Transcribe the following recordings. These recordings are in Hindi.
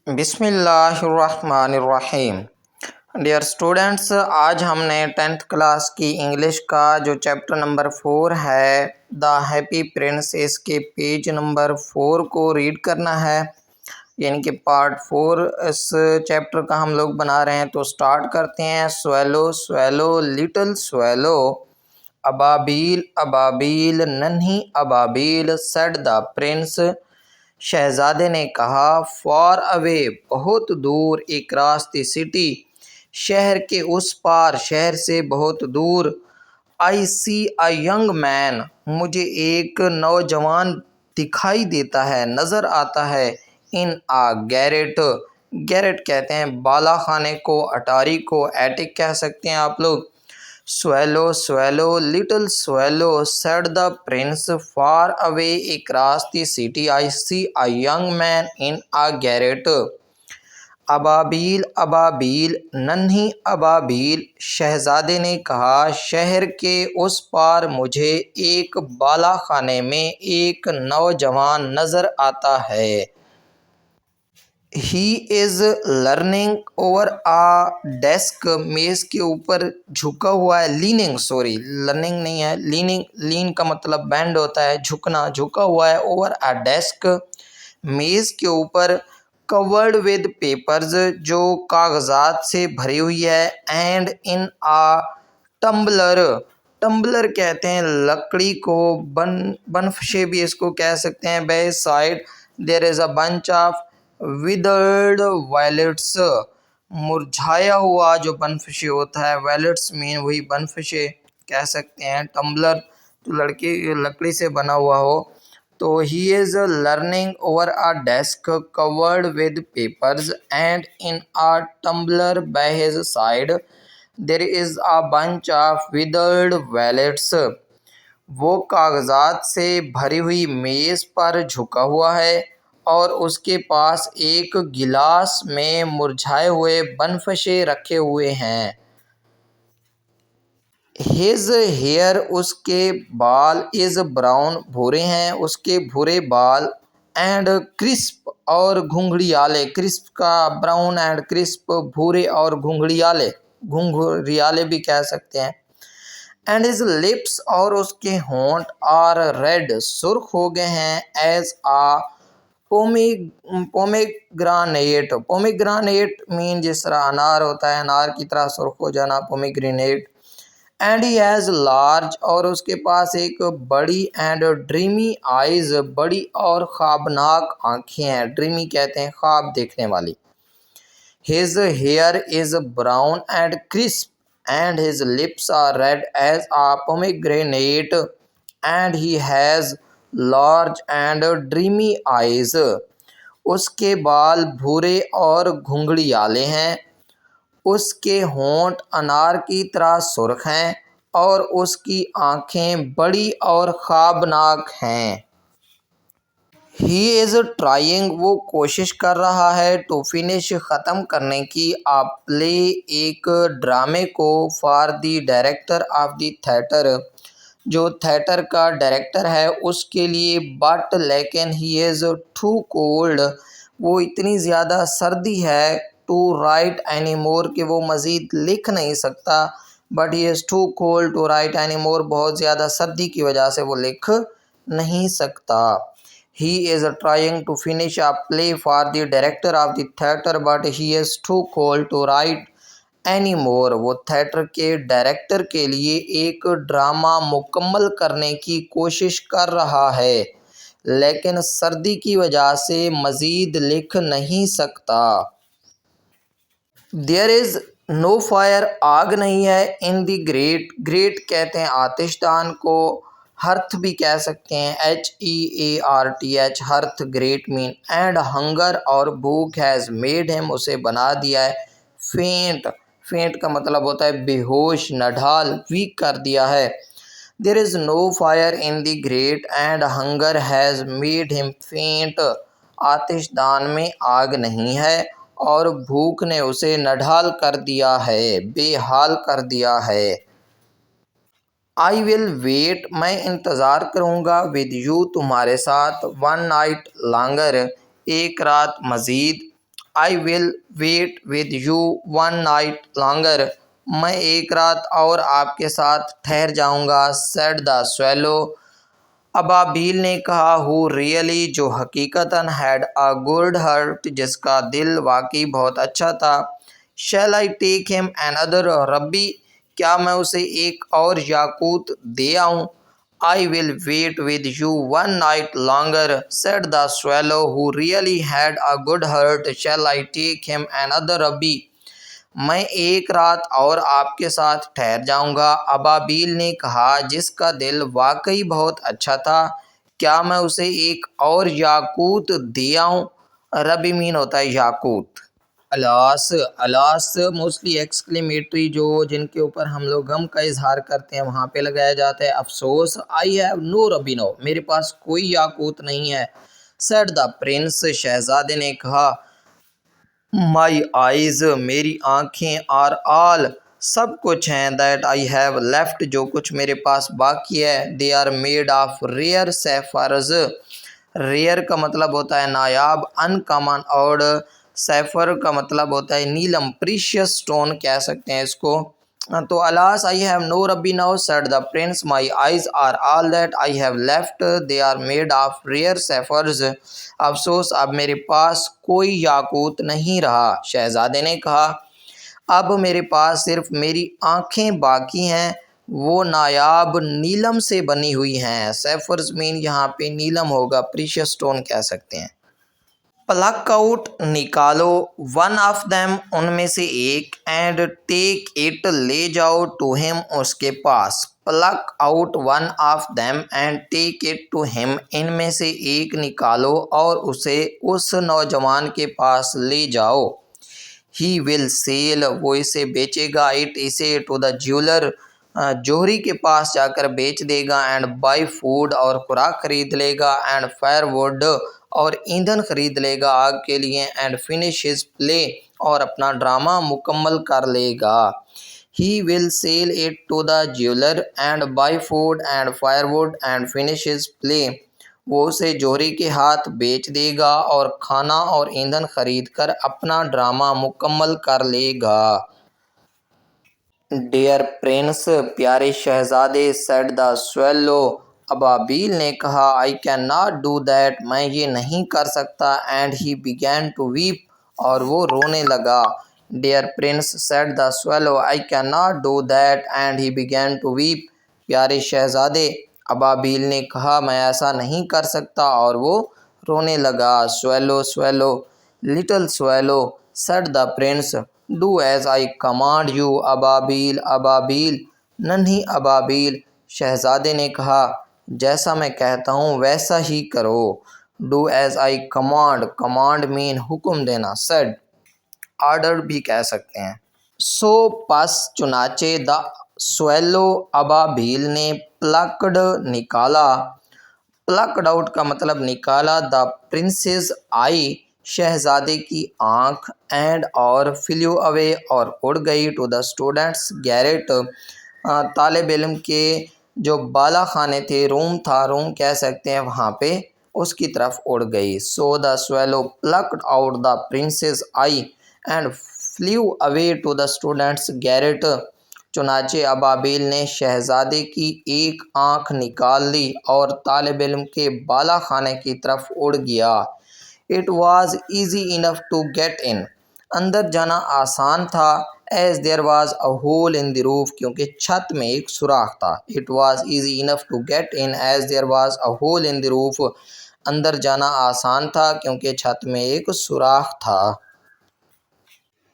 बिस्मिल्लाहिर्रहमानिर्रहीम। डियर स्टूडेंट्स, आज हमने 10th क्लास की इंग्लिश का जो चैप्टर नंबर 4 है द हैप्पी प्रिंस, इसके पेज नंबर 4 को रीड करना है, यानी कि पार्ट 4 इस चैप्टर का हम लोग बना रहे हैं। तो स्टार्ट करते हैं। Swallow swallow little swallow, Ababeel अबाबील नन्ही अबाबील, सेड द प्रिंस शहजादे ने कहा, फॉर अवे बहुत दूर, अक्रॉस द सिटी शहर के उस पार, शहर से बहुत दूर। आई सी अ यंग मैन, मुझे एक नौजवान दिखाई देता है, नज़र आता है। इन आ गैरेट, गैरेट कहते हैं बाला खाने को, अटारी को, एटिक कह सकते हैं आप लोग। Swallow swallow little swallow, said the prince, far away across the city I see a young man in a garret. अबाबील अबाबील नन्ही अबाबील, शहजादे ने कहा, शहर के उस पार मुझे एक बाला खाने में एक नौजवान नज़र आता है। He is learning over a desk, मेज़ के ऊपर झुका हुआ है। लीनिंग, सॉरी लर्निंग नहीं है, लीनिंग, लीन का मतलब बैंड होता है, झुकना, झुका हुआ है। ओवर आ डेस्क, मेज़ के ऊपर। कवर्ड विद पेपर्स, जो कागजात से भरी हुई है। And in a tumbler, tumbler कहते हैं लकड़ी को, बनफशे भी इसको कह सकते हैं। Beside there is a bunch of withered violets, मुरझाया हुआ जो बनफशे होता है, वायलेट्स मीन वही बनफशे कह सकते हैं। टम्बलर तो लकड़ी से बना हुआ हो। तो he is learning over a desk covered with papers and in a tumbler by his side there is a bunch of withered violets, वो कागजात से भरी हुई मेज़ पर झुका हुआ है और उसके पास एक गिलास में मुरझाए हुए बनफशे रखे हुए हैं। हिज हेयर, उसके बाल, इज ब्राउन, भूरे हैं, उसके भूरे बाल। एंड क्रिस्प, और घुंघरियाले, क्रिस्प का ब्राउन, एंड क्रिस्प भूरे और घुंघरियाले, घुंघरियाले भी कह सकते हैं। एंड हिज लिप्स, और उसके होंठ, आर रेड, सुर्ख हो गए हैं। एज आ पोमेग्रानेट, पोमेग्रानेट मीन जिस तरह अनार होता है, अनार की तरह सुर्ख हो जाना, pomegranate. And he has large, और उसके पास एक बड़ी, एंड ड्रीमी आइज, बड़ी और ख्वाबनाक आँखें हैं। ड्रीमी कहते हैं ख्वाब देखने वाली। His here is brown and crisp and his lips are red as a pomegranate and he has large and dreamy eyes, उसके बाल भूरे और घुंघरियाले हैं, उसके होंठ अनार की तरह सुर्ख हैं और उसकी आँखें बड़ी और ख्वाबनाक हैं। ही इज़ ट्राइंग, वो कोशिश कर रहा है। टू फिनिश, ख़त्म करने की। आप प्ले, एक ड्रामे को। For the director of the theatre, जो थिएटर का डायरेक्टर है उसके लिए। बट लेकिन ही इज़ टू कोल्ड, वो इतनी ज़्यादा सर्दी है। टू राइट एनी मोर, कि वो मज़ीद लिख नहीं सकता। But he is too cold to write any more, बहुत ज़्यादा सर्दी की वजह से वो लिख नहीं सकता। He is trying to finish a play for the director of the theatre but he is too cold to write anymore, वो थिएटर के डायरेक्टर के लिए एक ड्रामा मुकम्मल करने की कोशिश कर रहा है लेकिन सर्दी की वजह से मज़ीद लिख नहीं सकता। देयर इज़ नो फायर, आग नहीं है। इन दी ग्रेट, ग्रेट कहते हैं आतिशदान को, हर्थ भी कह सकते हैं, HEARTH, hearth, great mean. And hunger, और भूख, हैज़ मेड हिम, उसे बना दिया है। फेंट, फेंट का मतलब होता है बेहोश, नढाल, वीक कर दिया है। There is no fire in the grate and hunger has made him faint, आतिशदान में आग नहीं है और भूख ने उसे नढाल कर दिया है, बेहाल कर दिया है। आई विल वेट, मैं इंतज़ार करूँगा। विद यू, तुम्हारे साथ। वन नाइट लॉन्गर, एक रात मज़ीद। I will wait with you one night longer, मैं एक रात और आपके साथ ठहर जाऊंगा। सेड द स्वेलो, अबाबील ने कहा। हु रियली, जो हकीकतन, हैड अ गुड हर्ट, जिसका दिल वाकई बहुत अच्छा था। Shall I take him another ruby, क्या मैं उसे एक और याकूत दे आऊं। I will wait with you one night longer, said the swallow who really had a good heart. Shall I take him another ruby, मैं एक रात और आपके साथ ठहर जाऊंगा। अबाबील ने कहा, जिसका दिल वाकई बहुत अच्छा था, क्या मैं उसे एक और याकूत दे आऊं। रबी मीन होता है याकूत। अलास, अलास मोस्टली एक्सक्लेमेटरी, जो जिनके ऊपर हम लोग गम का इजहार करते हैं वहाँ पे लगाया जाता है। अफसोस, I have no ruby, no, मेरे पास कोई याकूत नहीं है। सेड द प्रिंस, शहजादे ने कहा। माई आइज़, मेरी आँखें, आर ऑल, सब कुछ हैं, दैट आई हैव लेफ्ट, जो कुछ मेरे पास बाकी है। They are made of rare sapphires, rare का मतलब होता है नायाब, अनकॉमन, और सैफर का मतलब होता है नीलम, प्रीशियस स्टोन कह सकते हैं इसको। तो alas I have no ruby now, said the prince, my eyes are all that I have left, they are made of rare sapphires, अफसोस अब मेरे पास कोई याकूत नहीं रहा। शहजादे ने कहा, अब मेरे पास सिर्फ मेरी आँखें बाकी हैं, वो नायाब नीलम से बनी हुई हैं। सैफर्स मीन यहाँ पे नीलम होगा, प्रीशियस स्टोन कह सकते हैं। प्लक आउट, निकालो, वन ऑफ देम, उनमें से एक, एंड टेक इट, ले जाओ, टू हिम, उसके पास। Pluck out one of them and take it to him, इनमें से एक निकालो और उसे उस नौजवान के पास ले जाओ। ही विल सेल, वो इसे बेचेगा, इट, इसे, टू द ज्वेलर, जोहरी के पास जाकर बेच देगा। एंड बाई फूड, और खुराक खरीद लेगा। एंड फायर वुड, और ईंधन खरीद लेगा आग के लिए। एंड फिनिश हिज प्ले, और अपना ड्रामा मुकम्मल कर लेगा। He will sell it to the jeweller and buy food and firewood and finish his play, वो उसे जोहरी के हाथ बेच देगा और खाना और ईंधन खरीद कर अपना ड्रामा मुकम्मल कर लेगा। डियर प्रिंस, प्यारे शहजादे, सेड द स्वेलो, अबाबील ने कहा। I can not do that, मैं ये नहीं कर सकता। And he began to weep, और वो रोने लगा। Dear prince, said the swallow, I can not do that, and he began to weep, प्यारे शहजादे, अबाबील ने कहा, मैं ऐसा नहीं कर सकता, और वो रोने लगा। Swallow, swallow, little swallow, said the prince, do as I command you, अबाबील, अबाबील, नन्ही अबाबील, शहजादे ने कहा, जैसा मैं कहता हूँ वैसा ही करो। Do as I command, command mean हुक्म देना, सेड ऑर्डर भी कह सकते हैं। सो पस, चुनाचे, द स्वेलो, अबाबील ने, प्लक्ड, निकाला, प्लक्ड आउट का मतलब निकाला, द प्रिंसेस आई, शहजादे की आँख, एंड, और फ्ल्यू अवे, और उड़ गई, टू द स्टूडेंट्स गैरेट, तालिब इल्म के जो बाला खाने थे, रूम था, रूम कह सकते हैं, वहाँ पे उसकी तरफ उड़ गई। So the swallow plucked out the prince's eye and flew away to the student's garret, चुनाचे अबाबील ने शहजादे की एक आँख निकाल ली और तालिब इल्म के बाला खाने की तरफ उड़ गया। It was easy enough to get in, अंदर जाना आसान था। As there was a hole in the roof, क्योंकि छत में एक सुराख था। It was easy enough to get in as there was a hole in the roof, अंदर जाना आसान था क्योंकि छत में एक सुराख था।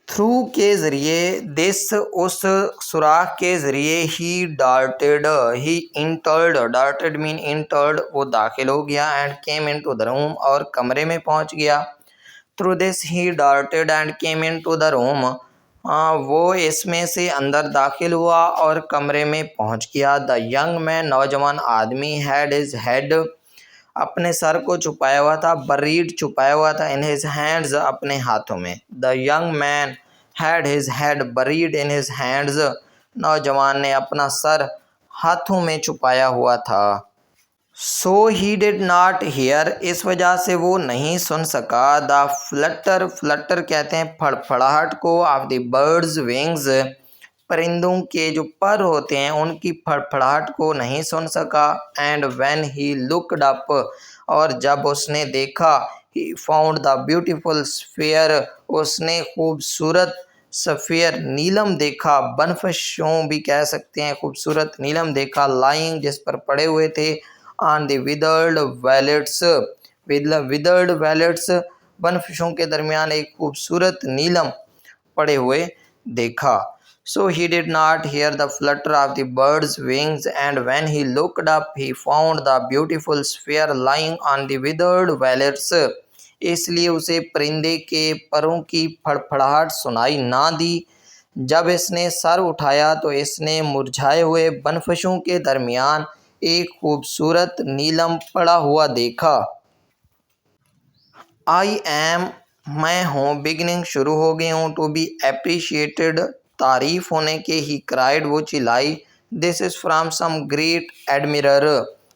थ्रू के ज़रिए, दिस, उस सुराख के ज़रिए, he darted, he entered, darted mean entered, वो दाखिल हो गया। And came in to the room, और कमरे में पहुंच गया। Through this he darted and came in to the room, वो इसमें से अंदर दाखिल हुआ और कमरे में पहुंच गया। द यंग मैन, नौजवान आदमी, हैड हिज हेड, अपने सर को छुपाया हुआ था, बरीड, छुपाया हुआ था, इन हिज हैंड्स, अपने हाथों में। The young man had his head buried in his hands, नौजवान ने अपना सर हाथों में छुपाया हुआ था। सो ही डिड नॉट हियर, इस वजह से वो नहीं सुन सका। द फ्लटर, फ्लटर कहते हैं फड़फड़ाहट को, ऑफ द बर्ड्स विंग्स, परिंदों के जो पर होते हैं उनकी फड़फड़ाहट को नहीं सुन सका। And when he looked up, और जब उसने देखा, he found the beautiful sphere, उसने खूबसूरत सफ़ेयर नीलम देखा, बनफशों भी कह सकते हैं, खूबसूरत नीलम देखा, लाइंग जिस पर पड़े हुए थे, on the withered violets, withered violets, बनफशों के दरमियान एक खूबसूरत नीलम पड़े हुए देखा। So he did not hear the flutter of the bird's wings, and when he looked up, he found the beautiful sphere lying on the withered violets. इसलिए उसे परिंदे के परों की फड़फड़ाहट सुनाई ना दी। जब इसने सर उठाया तो इसने मुरझाए हुए बनफशों के दरमियान एक खूबसूरत नीलम पड़ा हुआ देखा। आई एम, मैं हूँ, बिगनिंग शुरू हो गई हूँ, टू बी अप्रिशिएटेड, तारीफ होने के, ही क्राइड वो चिल्लाई, this is from some great admirer,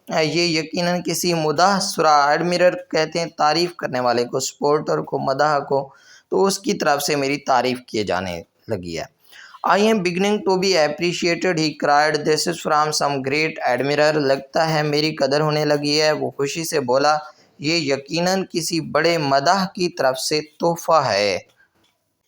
ये यकीनन किसी मुदाहसुरा, एडमिरर कहते हैं तारीफ़ करने वाले को, सपोर्टर को, मदाह को, तो उसकी तरफ से मेरी तारीफ़ किए जाने लगी है। I am beginning to be appreciated, he cried, this is from some great admirer, लगता है मेरी कदर होने लगी है, वो खुशी से बोला, ये यकीनन किसी बड़े मदाह की तरफ से तोहफ़ा है।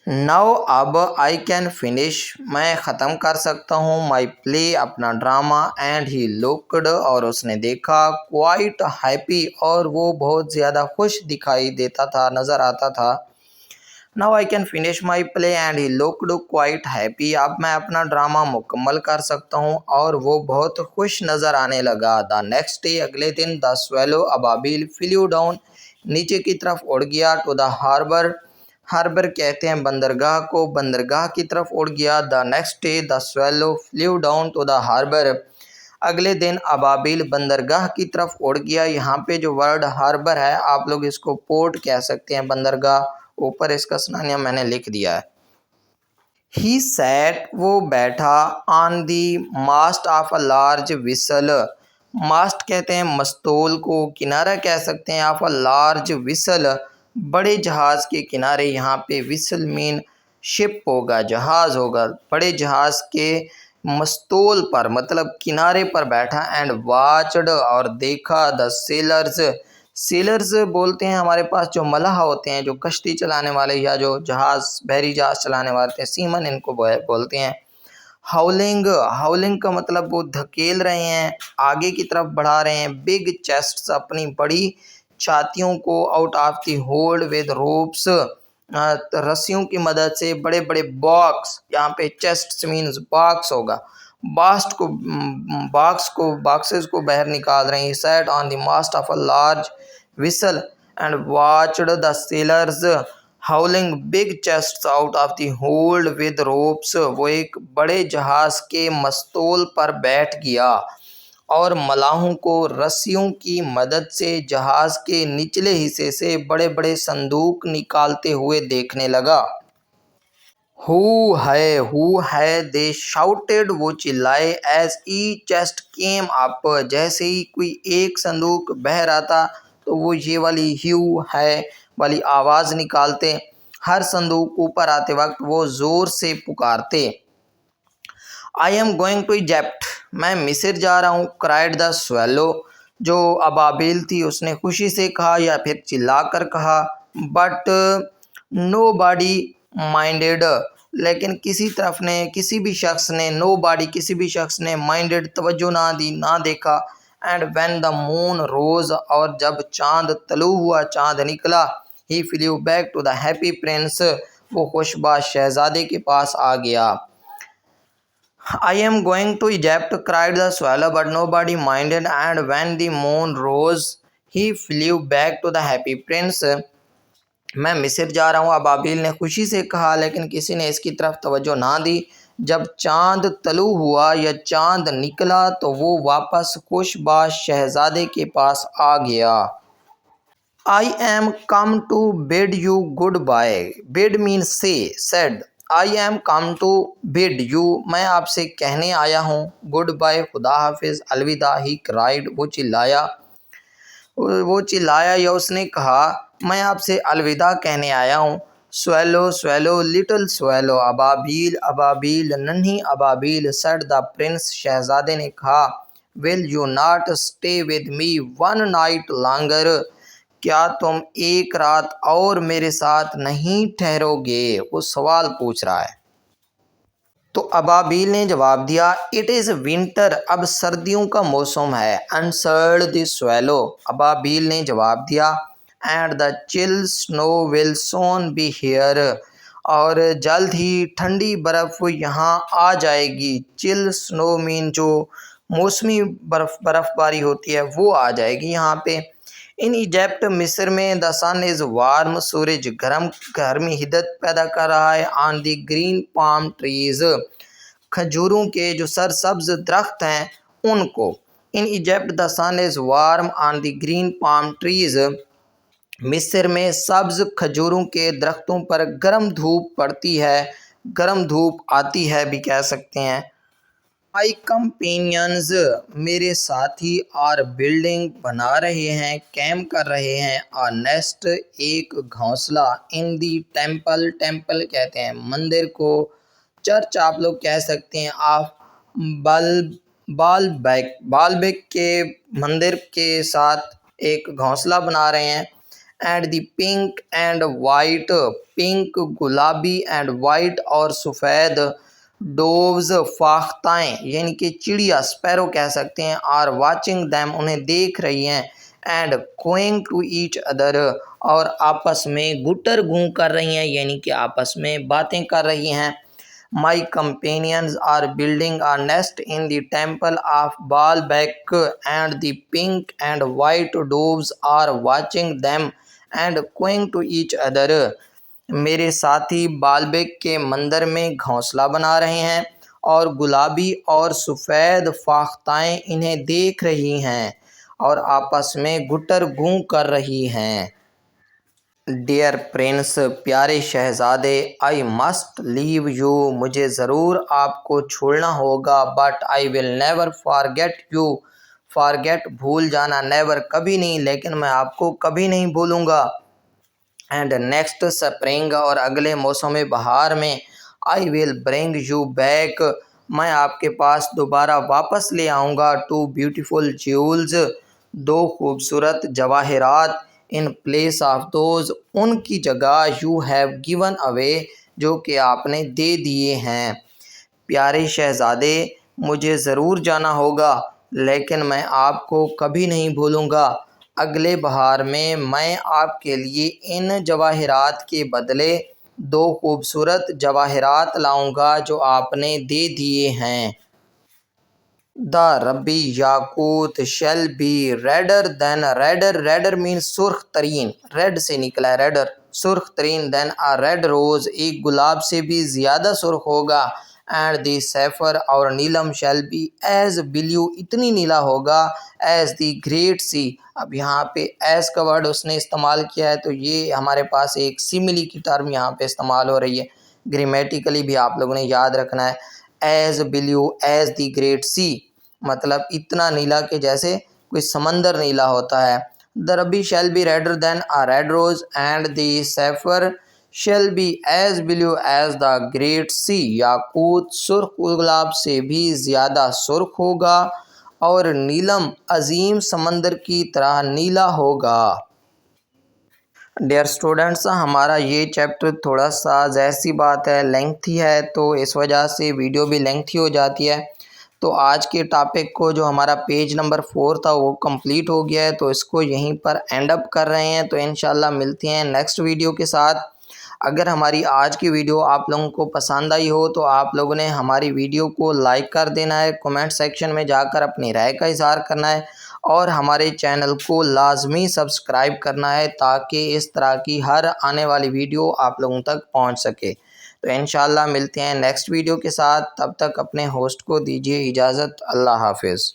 नाउ अब आई कैन फिनिश, मैं ख़त्म कर सकता हूँ, माई प्ले, अपना ड्रामा, एंड ही लुक्ड, और उसने देखा, क्वाइट हैप्पी, और वो बहुत ज़्यादा खुश दिखाई देता था, नज़र आता था। Now I can finish my play and he looked quite happy, अब मैं अपना ड्रामा मुकम्मल कर सकता हूँ, और वो बहुत खुश नज़र आने लगा। द नेक्स्ट डे, अगले दिन, the swallow, Ababil, flew down, नीचे की तरफ उड़ गया, टू द हार्बर, हार्बर कहते हैं बंदरगाह को, बंदरगाह की तरफ उड़ गया। The next day, the swallow flew down to the harbour, अगले दिन अबाबिल बंदरगाह की तरफ उड़ गया। यहाँ पे जो वर्ड हार्बर है, आप लोग इसको पोर्ट कह सकते हैं, बंदरगाह, ऊपर इसका स्नानिया मैंने लिख दिया है। ही सैट, वो बैठा, on the mast of a large vessel, mast कहते हैं मस्तूल को, किनारा कह सकते हैं, ऑफ अ लार्ज विसल, बड़े जहाज़ के किनारे, यहाँ पे विसल मीन शिप होगा, जहाज़ होगा, बड़े जहाज़ के मस्तूल पर मतलब किनारे पर बैठा। एंड वाचड, और देखा, द सेलर्स, सेलर्स बोलते हैं हमारे पास जो मलाह होते हैं, जो कश्ती चलाने वाले या जो जहाज़, बहरी जहाज़ चलाने वाले हैं, सीमन इनको बोलते हैं। हाउलिंग, हाउलिंग का मतलब वो धकेल रहे हैं, आगे की तरफ बढ़ा रहे हैं। बिग चेस्ट्स, अपनी बड़ी छातियों को, out of the hold with ropes, रस्सियों की मदद से, बड़े बड़े बॉक्स, यहाँ पे चेस्ट मीन्स बॉक्स होगा, बास्ट को, बॉक्सेस को बाहर निकाल रहे हैं। Sat on the mast of a large vessel and watched the sailors hauling big chests out of the hold with ropes, वो एक बड़े जहाज के मस्तूल पर बैठ गया और मलाहों को रस्सियों की मदद से जहाज के निचले हिस्से से बड़े बड़े संदूक निकालते हुए देखने लगा। हु है, दे शाउटेड, वो चिल्लाए, एज ई चेस्ट केम अप, जैसे ही कोई एक संदूक बह रहा था तो वो ये वाली ह्यू है वाली आवाज़ निकालते। हर संदूक ऊपर आते वक्त वो ज़ोर से पुकारते। I am going to Egypt, मैं मिस्र जा रहा हूँ। क्राइड द स्वेलो, जो अबाबिल थी उसने खुशी से कहा या फिर चिल्लाकर कहा। बट नो बॉडी माइंडेड, लेकिन किसी भी शख्स ने, नो बॉडी किसी भी शख्स ने, माइंडेड तवज्जो ना दी, ना देखा। And when the moon rose, और जब चांद तलू हुआ, चांद निकला, he flew back to the happy prince, वो खुशबाश शहजादे के पास आ गया। I am going to Egypt, cried the swallow, but nobody minded, and when the moon rose, he flew back to the happy prince. मैं मिस्र जा रहा हूँ, अबाबिल ने खुशी से कहा, लेकिन किसी ने इसकी तरफ तवज्जो ना दी। जब चांद तलू हुआ या चांद निकला तो वो वापस खुशबाश शहजादे के पास आ गया। I am come to bid you goodbye. Bid means say, said. I am come to bid you, मैं आपसे कहने आया हूँ। Goodbye, खुदा हाफिज, अलविदा, ही cried, वो चिल्लाया। वो चिल्लाया या उसने कहा, मैं आपसे अलविदा कहने आया हूँ। Swallow swallow little swallow, Ababeel अबाबील नन्ही अबाबील, सेड द प्रिंस, शहजादे ने कहा, will you not stay with me one night longer, क्या तुम एक रात और मेरे साथ नहीं ठहरोगे? वो सवाल पूछ रहा है। तो अबाबील ने जवाब दिया, इट इज़ विंटर, अब सर्दियों का मौसम है। आंसर्ड द स्वेलो, अबाबील ने जवाब दिया, and the chill snow will soon be here, और जल्द ही ठंडी बर्फ़ यहाँ आ जाएगी। चिल स्नो मीन जो मौसमी बर्फ़बारी होती है वो आ जाएगी यहाँ पे। इन इजिप्ट, मिस्र में, द सन इज़ वार्म, सूरज गर्मी हिद्दत पैदा कर रहा है। On the green palm trees, खजूरों के जो सरसब्ज दरख्त हैं उनको। In Egypt the sun is warm on the green palm trees, मिस्र में सब्ज खजूरों के दरख्तों पर गर्म धूप पड़ती है, गर्म धूप आती है भी कह सकते हैं। माई कंपेनियंस, मेरे साथी, आर बिल्डिंग, बना रहे हैं, कैम्प कर रहे हैं, आ नेस्ट, एक घोंसला, इन दी टेम्पल, टेम्पल कहते हैं मंदिर को, चर्च आप लोग कह सकते हैं, ऑफ बालबेक, बालबेक के मंदिर के साथ एक घोंसला बना रहे हैं। And the pink and white, pink गुलाबी, एंड वाइट और सफ़ेद, डोव्स फाख्ताएँ यानी कि चिड़िया, स्पैरो कह सकते हैं, आर वाचिंग दैम, उन्हें देख रही हैं, and going to each other, और आपस में गुटर गूं कर रही हैं यानी कि आपस में बातें कर रही हैं। My companions are building a nest in the temple of Baalbek, and the pink and white doves are watching them and going to each other, मेरे साथी बालबेक के मंदिर में घोंसला बना रहे हैं और गुलाबी और सफ़ेद फाख्ताएँ इन्हें देख रही हैं और आपस में गुटर गूं कर रही हैं। डियर प्रिंस, प्यारे शहज़ादे, आई मस्ट लीव यू, मुझे ज़रूर आपको छोड़ना होगा, but I will never forget you, forget भूल जाना, नेवर कभी नहीं, लेकिन मैं आपको कभी नहीं भूलूँगा। एंड नेक्स्ट स्प्रिंग, और अगले मौसम बहार में, I will bring you back, मैं आपके पास दोबारा वापस ले आऊँगा, टू ब्यूटीफुल ज्यूल्स, दो खूबसूरत जवाहरात, इन प्लेस ऑफ दोज, उनकी जगह, यू हैव गिवन अवे, जो कि आपने दे दिए हैं। प्यारे शहज़ादे, मुझे ज़रूर जाना होगा, लेकिन मैं आपको कभी नहीं भूलूँगा। अगले बहार में मैं आपके लिए इन जवाहरात के बदले दो खूबसूरत जवाहरात लाऊंगा जो आपने दे दिए हैं। द रबी याकूत shall be redder than, redder, redder mean सुर्ख तरीन, रेड से निकला है रेडर, सुर्ख तरीन, देन आ रेड रोज़, एक गुलाब से भी ज़्यादा सुर्ख होगा, एंड दी सैफर, और नीलम, शेल बी एज ब्लू, इतनी नीला होगा, एज दी ग्रेट सी। अब यहाँ पे एज का वर्ड उसने इस्तेमाल किया है तो ये हमारे पास एक सिमिली की टर्म यहाँ पे इस्तेमाल हो रही है, ग्रामेटिकली भी आप लोगों ने याद रखना है। As blue as the great sea, मतलब इतना नीला कि जैसे कोई समंदर नीला होता है। The ruby shall be redder than a red rose, and the sapphire shall be as blue as the great sea, याकूत सुर्ख गुलाब से भी ज़्यादा सुर्ख होगा और नीलम अजीम समंदर की तरह नीला होगा। डियर स्टूडेंट्स, हमारा ये चैप्टर थोड़ा सा ज़ाहिर सी बात है लेंथी है, तो इस वजह से वीडियो भी लेंथी हो जाती है। तो आज के टॉपिक को जो हमारा पेज नंबर 4 था वो कंप्लीट हो गया है, तो इसको यहीं पर एंड अप कर रहे हैं। तो इंशाल्लाह मिलते हैं नेक्स्ट वीडियो के साथ। अगर हमारी आज की वीडियो आप लोगों को पसंद आई हो तो आप लोगों ने हमारी वीडियो को लाइक कर देना है, कमेंट सेक्शन में जाकर अपनी राय का इज़हार करना है और हमारे चैनल को लाजमी सब्सक्राइब करना है ताकि इस तरह की हर आने वाली वीडियो आप लोगों तक पहुंच सके। तो इंशाल्लाह मिलते हैं नेक्स्ट वीडियो के साथ, तब तक अपने होस्ट को दीजिए इजाज़त। अल्लाह हाफिज़।